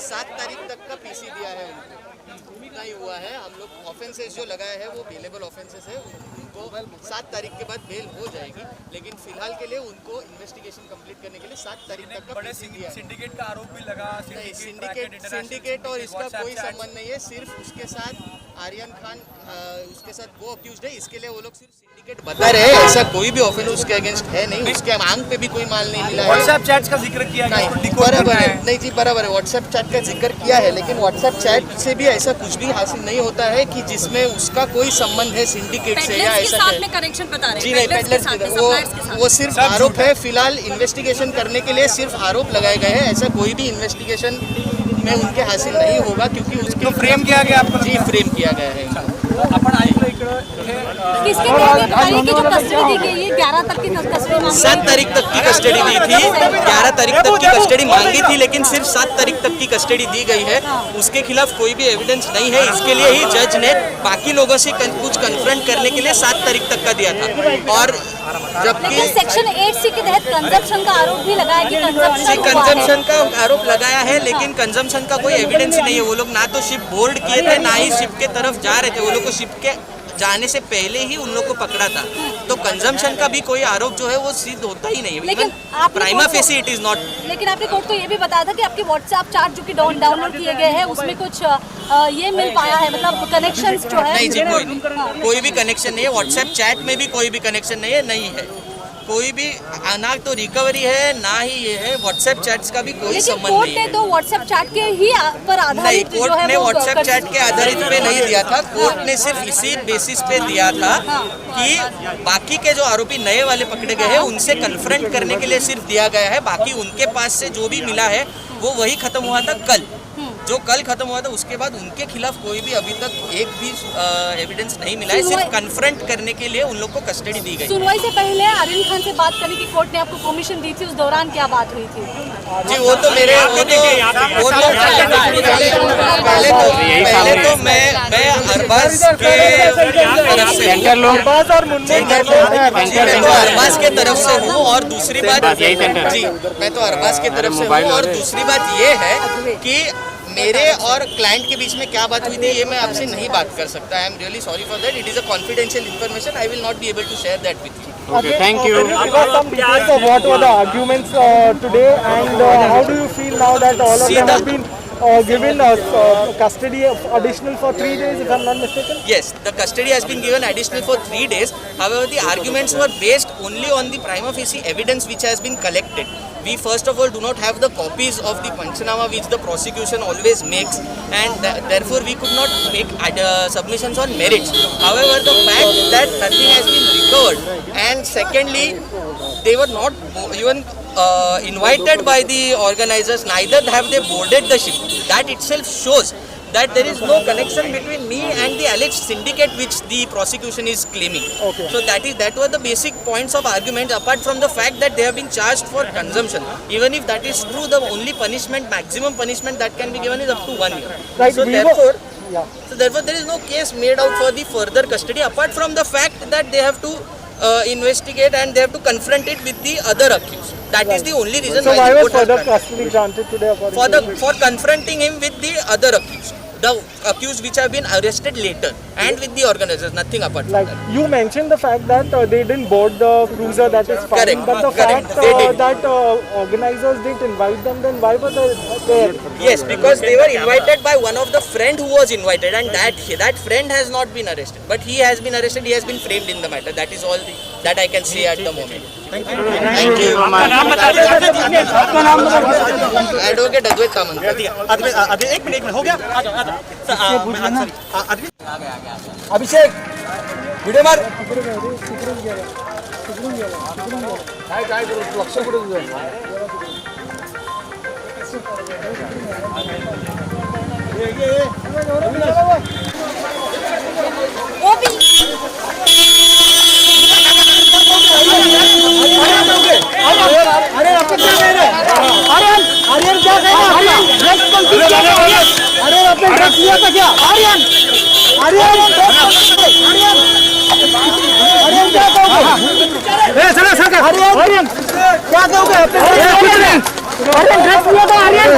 7 तारीख तक का पीसी दिया है उनको, नहीं हुआ है। हम लोग ऑफेंसेस जो लगाए हैं वो बेलेबल ऑफेंसेस है, उनको 7 तारीख के बाद बेल हो जाएगी, लेकिन फिलहाल के लिए उनको इन्वेस्टिगेशन कंप्लीट करने के लिए 7 तारीख तक का पीसी दिया है। सिंडिकेट का आरोप भी लगा। सिंडिकेट और इसका कोई संबंध नहीं है, सिर्फ उसके साथ आर्यन खान उसके साथ वो अक्यूज्ड है, इसके लिए वो लोग सिर्फ सिंडिकेट बता रहे हैं। ऐसा कोई भी ऑफेंस उसके अगेंस्ट है नहीं, उसके आंख पे भी कोई माल नहीं मिला है। व्हाट्सएप चैट्स का जिक्र किया गया, बराबर है, नहीं जी बराबर है, व्हाट्सएप चैट का जिक्र किया है, लेकिन व्हाट्सएप चैट से भी ऐसा कुछ भी हासिल नहीं होता है कि जिसमें उसका कोई संबंध है सिंडिकेट से या ऐसा है। कनेक्शन बता रहे हैं जी नहीं, पेडलर्स वो सिर्फ आरोप है। फिलहाल इन्वेस्टिगेशन करने के लिए सिर्फ आरोप लगाए गए हैं, ऐसा कोई भी इन्वेस्टिगेशन में उनके हासिल नहीं होगा, क्योंकि उसको फ्रेम किया गया आपको। जी फ्रेम किया गया है। आपण ऐकलं किसके बताइए कि जो कस्टडी दी गई है 11 तक की कस्टडी मांगी, 7 तारीख तक की कस्टडी दी थी, 11 तारीख तक की कस्टडी मांगी थी, लेकिन सिर्फ 7 तारीख तक की कस्टडी दी गई है। उसके खिलाफ कोई भी एविडेंस नहीं है, इसके लिए ही जज ने बाकी लोगों से कुछ कन्फ्रंट करने के लिए 7 तारीख तक का दिया था। और जबकि सेक्शन 8C के तहत कंजम्पशन का आरोप भी लगाया कि कंजम्पशन का आरोप लगाया है, लेकिन कंजम्पशन का कोई एविडेंस ही नहीं है। वो लोग ना तो शिप बोर्ड किए थे, ना ही शिप के तरफ जा रहे थे, वो लोग को शिप के जाने से पहले ही उन लोग को पकड़ा था। तो कंजम्पशन का भी कोई आरोप जो है वो सिद्ध होता ही नहीं है, लेकिन prima facie it is not. लेकिन आपने कोर्ट को ये भी बताया था कि आपके व्हाट्सएप चैट जो कि डाउनलोड किए गए हैं उसमें कुछ ये मिल पाया है, मतलब कनेक्शंस जो है। नहीं जी, कोई भी कनेक्शन नहीं है, व्हाट्सएप चैट में भी कोई भी कनेक्शन नहीं है, कोई भी ना तो रिकवरी है ना ही ये है, व्हाट्सएप चैट्स का भी कोई संबंध नहीं है। कोर्ट ने तो व्हाट्सएप चैट के ही पर आधारित नहीं, कोर्ट ने व्हाट्सएप चैट के आधारित पे नहीं दिया था, कोर्ट ने सिर्फ इसी बेसिस पे दिया था कि बाकी के जो आरोपी नए वाले पकड़े गए हैं उनसे कन्फ्रंट करने के लिए सिर्फ दिया गया है। बाकी उनके पास से जो भी मिला है वो वही खत्म हुआ था कल, जो कल खत्म हुआ था। उसके बाद उनके खिलाफ कोई भी अभी तक एक भी एविडेंस नहीं मिला है, सिर्फ कन्फ्रंट करने के लिए उन लोग को कस्टडी दी गई। सुनवाई से पहले आर्यन खान से बात करने की कोर्ट ने आपको परमिशन दी थी, उस दौरान क्या बात हुई थी? जी वो तो पहले तो मैं अरबाज के तरफ से अरबाज के तरफ से हूँ, और दूसरी बात जी मैं तो अरबाज के तरफ से हूँ, और दूसरी बात ये है कि मेरे और क्लाइंट के बीच में क्या बात हुई थी ये मैं आपसे नहीं बात कर सकता। I am really sorry for that, it is a confidential information, I will not be able to share that with you. Okay, thank you. Some details of what were the arguments today, and how do you feel now that all of them have been given custody additional for 3 days, if I'm not mistaken? Yes, the custody has been given additional for 3 days. However, the arguments were based only on the prima facie evidence which has been collected. We first of all do not have the copies of the Panchanama which the prosecution always makes, and therefore we could not make submissions on merits. However, the fact that nothing has been recovered, and secondly, they were not even invited by the organizers, neither have they boarded the ship. That itself shows that there is no connection between me and the alleged syndicate which the prosecution is claiming. Okay. So that were the basic points of argument, apart from the fact that they have been charged for consumption. Even if that is true, the only punishment, maximum punishment that can be given is up to 1 year. Right, So therefore there is no case made out for the further custody, apart from the fact that they have to investigate and they have to confront it with the other accused. That is the only reason So why why the was court has further granted. custody granted today? For confronting him with the other accused, the accused which have been arrested later, and with the organizers, nothing apart from Like that. you mentioned the fact that they didn't board the cruiser, that is fine. Correct, But the correct, fact they did. that organizers didn't invite them, then why were they there? Yes, because they were invited by one of the friend who was invited, and that friend has not been arrested, but he has been arrested. He has been framed in the matter. That is all that I can say at the moment. Thank you. Advocate Advait Kamant. एक minute हो गया। अभिषेक video मार. काय लक्ष कुठे तुझं? अरे आपको क्या कह रहे हैं? आर्यन क्या कह रहे हैं? अरे आपने ड्रग्स लिया था क्या? आर्यन क्या कहोगे? आर्यन क्या कहोगे? आर्यन ड्रग्स लिया था? आर्यन